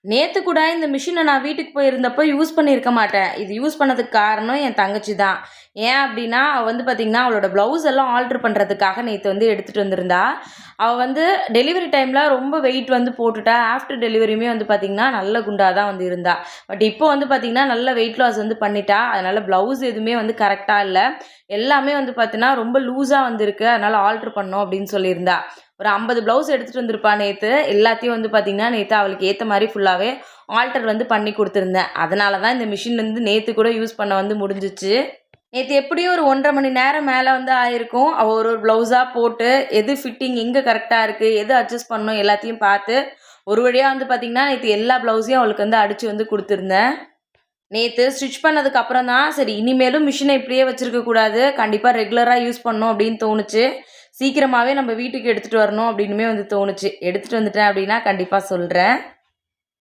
நேத்து கூட இந்த மிஷின நான் வீட்டுக்கு போயிருந்தப்போ யூஸ் பண்ணியிருக்க மாட்டேன். இது யூஸ் பண்ணதுக்கு காரணம் என் தங்கச்சி தான். ஏன் அப்டின்னா, அவ வந்து பார்த்தீங்கன்னா, அவளோட ப்ளவுஸ் எல்லாம் ஆல்டர் பண்றதுக்காக நேத்து வந்து எடுத்துட்டு வந்திருந்தா. அவ வந்து டெலிவரி டைம்ல ரொம்ப வெயிட் வந்து போட்டுட்டா. ஆஃப்டர் டெலிவரியுமே வந்து பார்த்தீங்கன்னா, நல்ல குண்டா தான் வந்து இருந்தா. பட் இப்போ வந்து பார்த்தீங்கன்னா, நல்ல வெயிட் லாஸ் வந்து பண்ணிட்டா. அதனால ப்ளவுஸ் எதுவுமே வந்து கரெக்ட்டா இல்ல. எல்லாமே வந்து பார்த்தீங்கன்னா, ரொம்ப லூஸா வந்திருக்கு. அதனால ஆல்டர் பண்ணணும் அப்டின்னு சொல்லியிருந்தா. ஒரு 50 ப்ளவுஸ் எடுத்துட்டு வந்திருப்பா நேத்து. எல்லாத்தையும் வந்து பார்த்தீங்கன்னா, நேத்து அவளுக்கு ஏத்த மாரி ஃபுல்லாவே ஆல்டர் வந்து பண்ணி குடுத்துருந்தேன். அதனால தான் இந்த மிஷின் வந்து நேத்து கூட யூஸ் பண்ண வந்து முடிஞ்சுச்சு. நேத்து எப்படியும் ஒரு 1 1/2 மணி நேரம் மேல வந்து ஆயிருக்கும். அவ ஒரு ஒரு ப்ளவுஸா போட்டு, எது ஃபிட்டிங் எங்க கரெக்ட்டா இருக்கு, எது அட்ஜஸ்ட் பண்ணணும் எல்லாத்தையும் பார்த்து, ஒரு வழியா வந்து பார்த்தீங்கன்னா, நேத்து எல்லா ப்ளவுஸையும் அவளுக்கு வந்து அடிச்சு வந்து குடுத்துருந்தேன். நேத்து ஸ்டிச் பண்ணதுக்கு அப்புறம் தான், சரி இனிமேலும் மிஷின இப்படியே வச்சிருக்க கூடாது. கண்டிப்பா ரெகுலரா யூஸ் பண்ணணும் அப்படின்னு தோணுச்சு. சீக்கிரமாவே நம்ம வீட்டுக்கு எடுத்துட்டு வரணும் அப்படின்னுமே வந்து தோணுச்சு. எடுத்துட்டு வந்துட்டேன் அப்படின்னா கண்டிப்பா சொல்றேன்.